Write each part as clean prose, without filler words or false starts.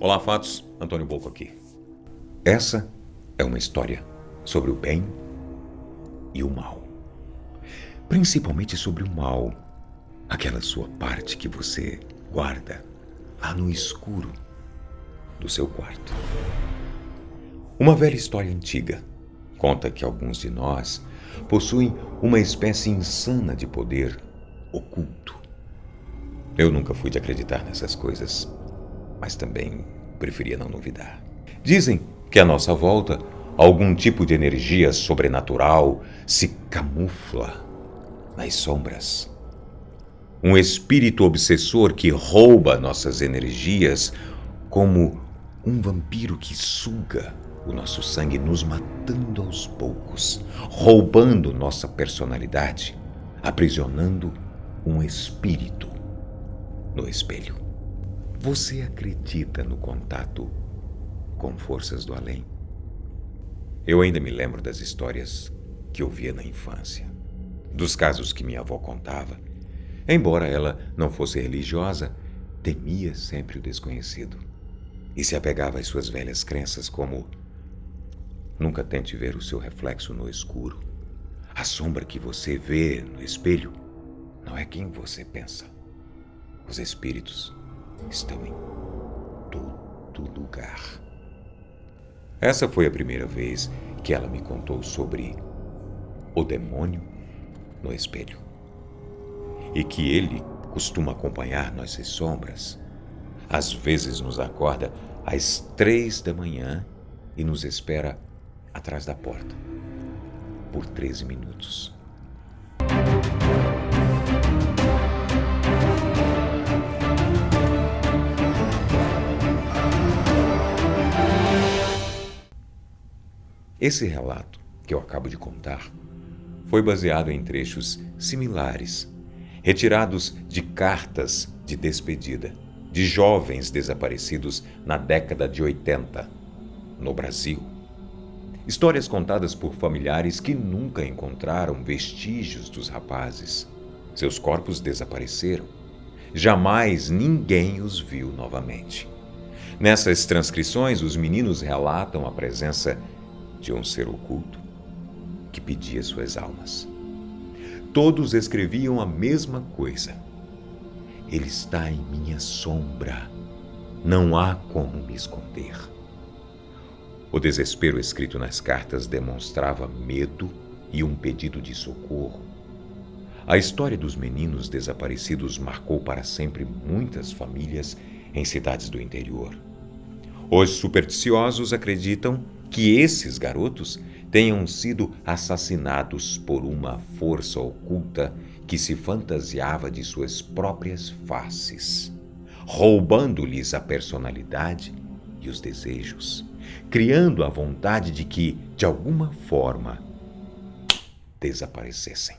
Olá, Fatos. Antônio Boco aqui. Essa é uma história sobre o bem e o mal. Principalmente sobre o mal, aquela sua parte que você guarda lá no escuro do seu quarto. Uma velha história antiga conta que alguns de nós possuem uma espécie insana de poder oculto. Eu nunca fui de acreditar nessas coisas, mas também preferia não duvidar. Dizem que à nossa volta algum tipo de energia sobrenatural se camufla nas sombras. Um espírito obsessor que rouba nossas energias como um vampiro que suga o nosso sangue, nos matando aos poucos, roubando nossa personalidade, aprisionando um espírito no espelho. Você acredita no contato com forças do além? Eu ainda me lembro das histórias que ouvia na infância, dos casos que minha avó contava. Embora ela não fosse religiosa, temia sempre o desconhecido e se apegava às suas velhas crenças como: nunca tente ver o seu reflexo no escuro. A sombra que você vê no espelho não é quem você pensa. Os espíritos estão em todo lugar. Essa foi a primeira vez que ela me contou sobre o demônio no espelho. E que ele costuma acompanhar nossas sombras. Às vezes nos acorda às 3 da manhã e nos espera atrás da porta por 13 minutos. Esse relato que eu acabo de contar foi baseado em trechos similares, retirados de cartas de despedida de jovens desaparecidos na década de 80, no Brasil. Histórias contadas por familiares que nunca encontraram vestígios dos rapazes. Seus corpos desapareceram. Jamais ninguém os viu novamente. Nessas transcrições, os meninos relatam a presença de um ser oculto que pedia suas almas. Todos escreviam a mesma coisa: ele está em minha sombra, não há como me esconder. O desespero escrito nas cartas demonstrava medo e um pedido de socorro. A história dos meninos desaparecidos marcou para sempre muitas famílias em cidades do interior. Os supersticiosos acreditam que esses garotos tenham sido assassinados por uma força oculta que se fantasiava de suas próprias faces, roubando-lhes a personalidade e os desejos, criando a vontade de que, de alguma forma, desaparecessem.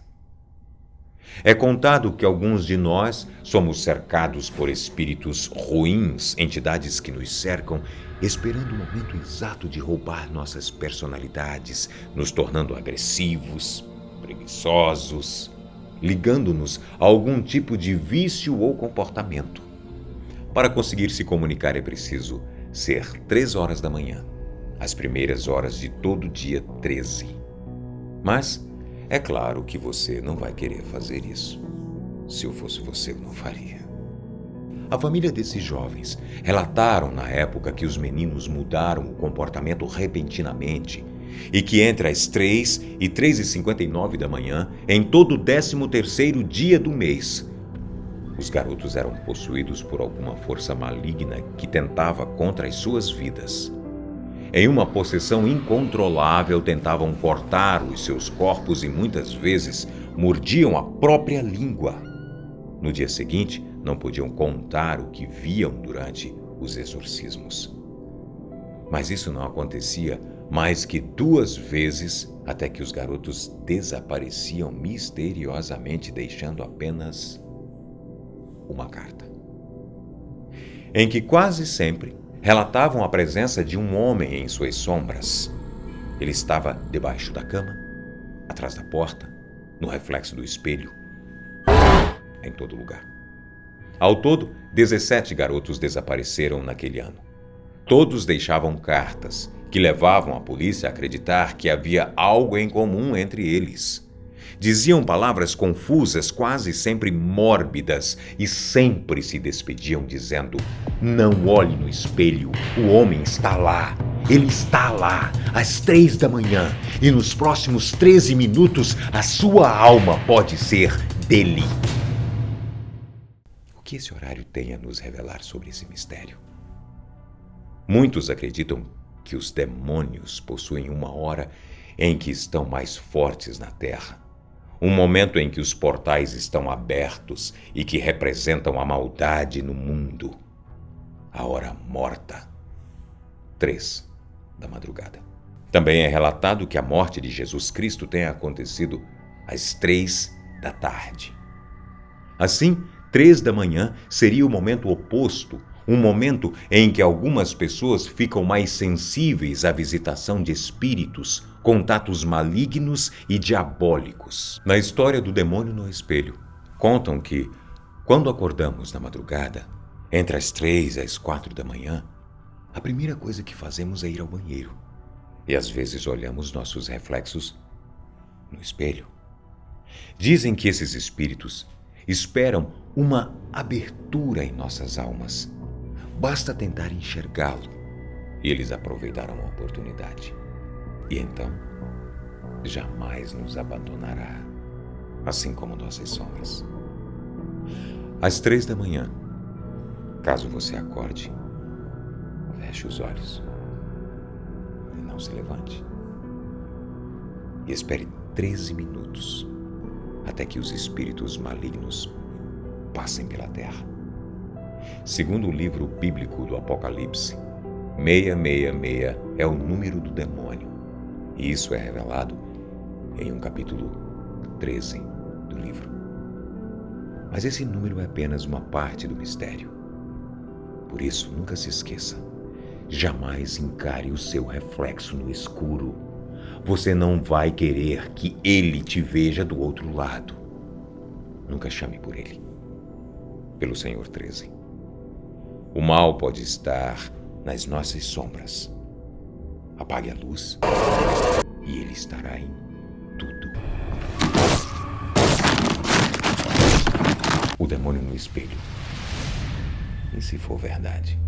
É contado que alguns de nós somos cercados por espíritos ruins, entidades que nos cercam, esperando o momento exato de roubar nossas personalidades, nos tornando agressivos, preguiçosos, ligando-nos a algum tipo de vício ou comportamento. Para conseguir se comunicar é preciso ser 3 horas da manhã, as primeiras horas de todo dia 13. Mas é claro que você não vai querer fazer isso. Se eu fosse você, eu não faria. A família desses jovens relataram na época que os meninos mudaram o comportamento repentinamente e que entre as 3 e 3h59 da manhã, em todo o 13º dia do mês, os garotos eram possuídos por alguma força maligna que tentava contra as suas vidas. Em uma possessão incontrolável, tentavam cortar os seus corpos e muitas vezes mordiam a própria língua. No dia seguinte, não podiam contar o que viam durante os exorcismos. Mas isso não acontecia mais que 2 vezes, até que os garotos desapareciam misteriosamente, deixando apenas uma carta, em que quase sempre relatavam a presença de um homem em suas sombras. Ele estava debaixo da cama, atrás da porta, no reflexo do espelho, em todo lugar. Ao todo, 17 garotos desapareceram naquele ano. Todos deixavam cartas que levavam a polícia a acreditar que havia algo em comum entre eles. Diziam palavras confusas, quase sempre mórbidas, e sempre se despediam dizendo: "Não olhe no espelho, o homem está lá. Ele está lá, às 3 da manhã, e nos próximos 13 minutos a sua alma pode ser dele." O que esse horário tem a nos revelar sobre esse mistério? Muitos acreditam que os demônios possuem uma hora em que estão mais fortes na Terra. Um momento em que os portais estão abertos e que representam a maldade no mundo. A hora morta. 3 da madrugada. Também é relatado que a morte de Jesus Cristo tenha acontecido às 3 da tarde. Assim, 3 da manhã seria o momento oposto, um momento em que algumas pessoas ficam mais sensíveis à visitação de espíritos, contatos malignos e diabólicos. Na história do demônio no espelho, contam que, quando acordamos na madrugada, entre as 3 e as 4 da manhã, a primeira coisa que fazemos é ir ao banheiro. E às vezes olhamos nossos reflexos no espelho. Dizem que esses espíritos esperam uma abertura em nossas almas. Basta tentar enxergá-lo e eles aproveitarão a oportunidade. E então, jamais nos abandonará, assim como nossas sombras. Às 3 da manhã, caso você acorde, feche os olhos e não se levante. E espere 13 minutos até que os espíritos malignos passem pela terra. Segundo o livro bíblico do Apocalipse, 666 é o número do demônio. E isso é revelado em um capítulo 13 do livro. Mas esse número é apenas uma parte do mistério. Por isso, nunca se esqueça. Jamais encare o seu reflexo no escuro. Você não vai querer que ele te veja do outro lado. Nunca chame por ele. Pelo Senhor 13. O mal pode estar nas nossas sombras. Apague a luz e ele estará em tudo. O demônio no espelho. E se for verdade?